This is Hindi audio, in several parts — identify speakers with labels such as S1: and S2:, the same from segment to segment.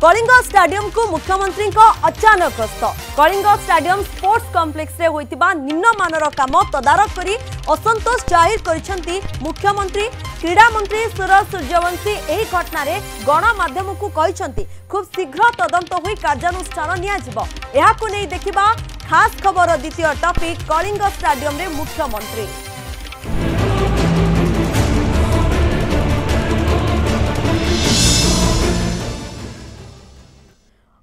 S1: कलिंग स्टाडियम को मुख्यमंत्री अचानक गस्त। कलिंग स्टाडियम स्पोर्ट्स कॉम्प्लेक्स रे होइतिबा निम्नमानर काम तदारख करी असंतोष जाहिर करिसेंती मुख्यमंत्री। क्रीड़ा मंत्री सुरेश सूर्यवंशी एही घटना रे गणमाध्यम को कहिसेंती खूब शीघ्र तदंत होई कार्यानुष्ठान निया जिवो। एहाकु नै देखिबा खास खबर द्वितीय टॉपिक कलिंग स्टाडियम रे मुख्यमंत्री।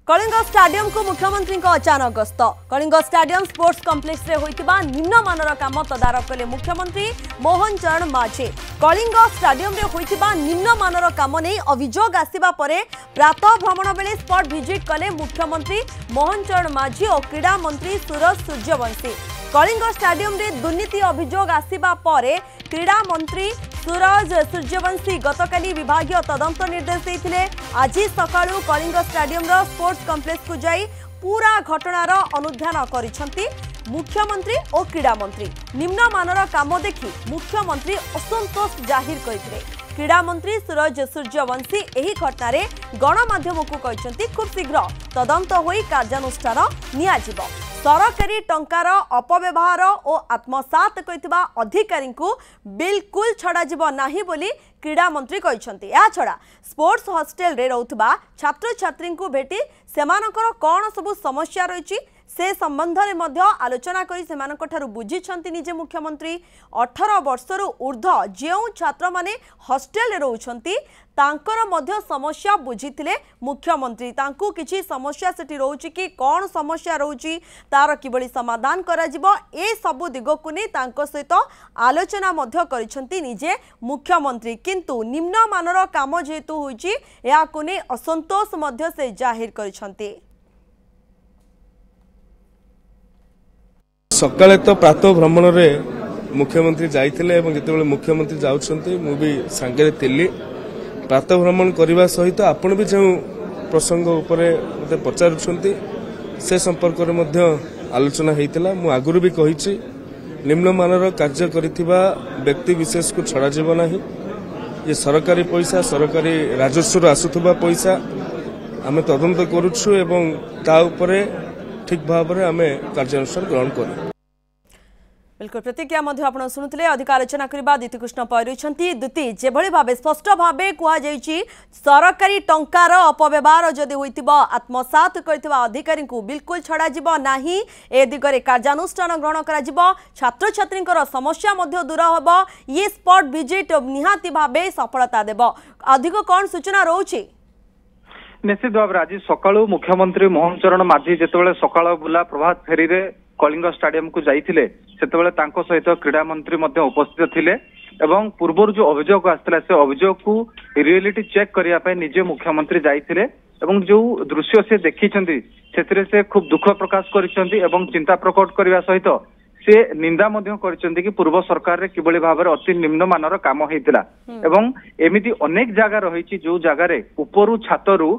S1: कलिंग स्टाडियम को मुख्यमंत्री अचानक गस्त। कलिंग स्टाडियम स्पोर्ट्स कॉम्प्लेक्स रे होइतिबा निम्नमानर काम तदारख कले मुख्यमंत्री मोहन चरण माझी। कलिंग स्टाडियम रे होइतिबा निम्नमानर काम नै अभियोग आसिबा परे प्रातः भ्रमण बेले स्पॉट विजिट कले मुख्यमंत्री मोहन चरण माझी और क्रीड़ा मंत्री सुरेश सूर्यवंशी। कलिंग स्टाडियम रे दुर्नीति अभियोग आसिबा परे क्रीड़ा मंत्री सुरेश सूर्यवंशी गतकाली विभागीय तदंत निर्देश देथिले। आज सकाळु कलिंग स्टाडियम रो स्पोर्ट्स कॉम्प्लेक्स को जाई पूरा घटनार अनुध्यान करिसेंती मुख्यमंत्री और क्रीड़ा मंत्री। निम्नमानर काम देखि मुख्यमंत्री असंतोष जाहिर करथिले। क्रीड़ा मंत्री सुरेश सूर्यवंशी एही घटना रे गणमाध्यम को कहिसेंती खूब शीघ्र तदंत होई कार्यानुष्ठान निया जिवो। सरकारी टंकार अपव्यवहार और आत्मसात करथिबा अधिकारी को बिल्कुल छड़ा जिवो नाही बोली क्रीड़ा मंत्री कहिसेंती। या छड़ा स्पोर्ट्स हॉस्टेल रे रहउथबा छात्र छात्री को भेटी सेमानकर कोन सब समस्या रहिछि से संबंध में मध्य आलोचना करी सेमानक ठारु बुझिछंती निजे मुख्यमंत्री। 18 वर्षर ऊर्ध्व जो छात्र माने हॉस्टेल रे रहउछंती तांकर मध्य समस्या बुझिथिले मुख्यमंत्री। तांकु किछि समस्या सेठी रहउछि कि कोन समस्या रहउछि तार किबळी समाधान करा जिवो ए सब दिग को नै तांको सहित आलोचना मध्य करिछंती निजे मुख्यमंत्री। किंतु निम्नमानर काम जेतु होइछि या को नै असंतोष मध्य से जाहिर करिछंती।
S2: सकाळे तो प्रातः भ्रमण रे मुख्यमंत्री जाइथिले एवं जेतेबेले मुख्यमंत्री जाउछंती मु भी सांगरे थिली। प्रातः भ्रमण करने सहित आपण भी जो प्रसंग उपरे मते पचारुछंती से संपर्क रे मध्य आलोचना हेतिला। मु आगुरु भी कहिछि निम्नमानर कार्य करिथिबा व्यक्ति विशेष को छड़ा जीव नाही। ये सरकारी पैसा सरकारी राजस्व आसुथबा पैसा आमे तदंत करूछु एवं ता उपरे ठीक भाव में आमे कार्यानुष्ठान ग्रहण करू।
S1: बिल्कुल प्रतिक्रिया मध्य आपण सुनुतले। अधिक आलोचना करबा दीति कृष्ण पैरुछंती। दुति जेभଳି भाबे स्पष्ट भाबे कुहा जाईची सरकारी टंकार अपव्यवहार जदि होइतिबा आत्मसात करथिबा अधिकारी को बिल्कुल छड़ा जिवो नाही। ए दिगरे कार्यानुष्ठान ग्रहण करा जिवो। छात्र छात्रींकर समस्या मध्य दूर होबो। ये स्पॉट विजिट निहाती भाबे सफलता देबो। अधिक कोन सूचना रहउची?
S3: निश्चित भाव आज सकाळु मुख्यमंत्री मोहन चरण माझी जेतेबेले सकाळ बुला प्रभात फेरी रे कलिंग स्टाडियम को जाइथिले सेतेबेले तांको सहित क्रीड़ा मंत्री मध्य उपस्थित थिले एवं पूर्व जो अभियोग आसला से अभियोग को रियलिटी चेक करिया पे निजे मुख्यमंत्री जाइथिले एवं जो दृश्य से देखिछंती सेतिरे से खूब दुख प्रकाश करिसंती एवं चिंता प्रकट करिया सहित से निंदा मध्य करिसंती कि पूर्व सरकार रे किबळी भाबरे अति निम्नमानर काम हेतिला एवं एमिति अनेक जगह रहिछि जो जगह रे उपरु छातरु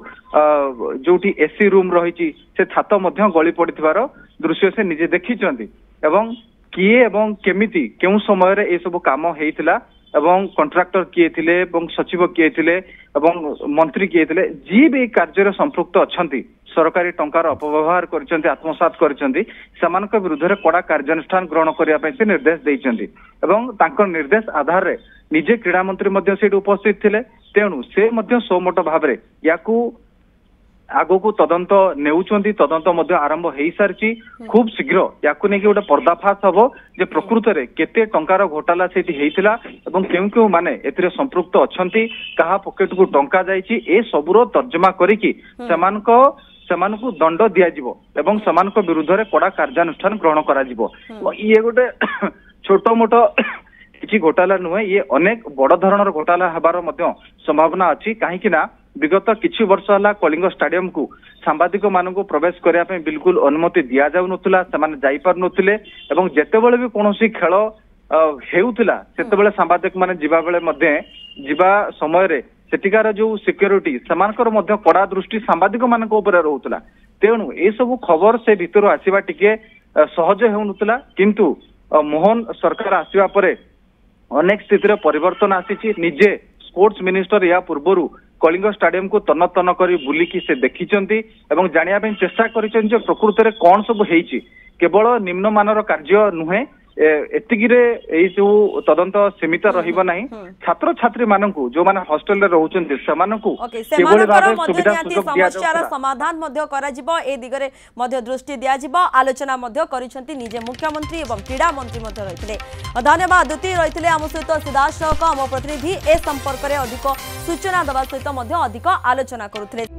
S3: जोठी एसी रूम रहिछि से छात मध्य गली पड़िथिबार दृश्य से निजे देखिछंती एवं किए एवं केमिति केउ समय रे ए सब काम हेतिला एवं कॉन्ट्रैक्टर किए थिले एवं सचिव किए थिले एवं मंत्री किए थिले जी भी कार्य संपृक्त अछंती सरकारी टंकार अपव्यवहार करछंती आत्मसात करछंती समानक विरुद्ध रे कड़ा कार्यानुष्ठान ग्रहण करिया पय से निर्देश दैछंती एवं तांकर निर्देश आधार रे निजे क्रीड़ा मंत्री मध्य सेठ उपस्थित थिले। तेणु से मध्य सोमोट भाबरे याकू आगो को तदंत नेउछंती तदंत मध्य आरंभ हेई सारची। खूब शीघ्र याकू ने कि गोटे पर्दाफाश हबो जे प्रकृत रे केते टंकार घोटाला सेठी हेइतिला एवं केउ केउ माने एथिरे संपृक्त अछंती कहा पॉकेट को टंका जाईची ए सबुरो तर्जमा करिकि सेमानकु दंड दिया जिवो एवं सेमानक विरुद्ध रे कड़ा कार्यानुष्ठान ग्रहण करा जिवो। ये गोटे छोटो मोटो किछि घोटाला नुहे ये अनेक बड़ धरणर घोटाला हबार मध्य संभावना अछि। काहे कि ना विगत किछि वर्ष हला कलिंग स्टाडियम को सांबादिक मानकु प्रवेश करिया पे बिल्कुल अनुमति दिया जाउ नथुला सेमाने जाई पार नथुले एवं जेतेबेले भी कोनोसी खेल हेउतिला सेतेबेले सांबादिक माने जिबा बेले मध्य जिबा समय रे सेटिकार जो सिक्योरिटी सेमानकर मध्य कड़ा दृष्टि सांबादिक मानक ऊपर रहउतला। तेणु ए सब खबर से भितर आसीबा टिके सहज हेउनथुला किंतु मोहन सरकार आसीबा परे अनेक स्थिति रे परिवर्तन आसीची। निजे स्पोर्ट्स मिनिस्टर या पूर्वरु कलिंग स्टाडियम को तन्न तन्न कर बुलिकी से देखिचंती एवं जानिया ପାଇଁ चेष्टा करिसंती जे प्रकृତରେ कोन सब हेइची केवल निम्नमानर कार्य नुहे एतिकिरे एई जो तदंत सीमित रहिबो नाही छात्र छात्री माननकु जो माने हॉस्टल रे रहउचंती समानकु केवल भाबे सुविधा सुयोग दिया
S1: समस्यार समाधान मध्य करा जिवो ए दिगरे मध्य दृष्टि दिया जिवो आलोचना मध्य करिसंती निजे मुख्यमंत्री एवं क्रीडा मंत्री मध्य रहितले धन्यवाद दुती रहितले हम सहित सीधा सह हम प्रतिनिधि ए संपर्क रे अधिक सूचना दबा सहित मध्य अधिक आलोचना करुथले।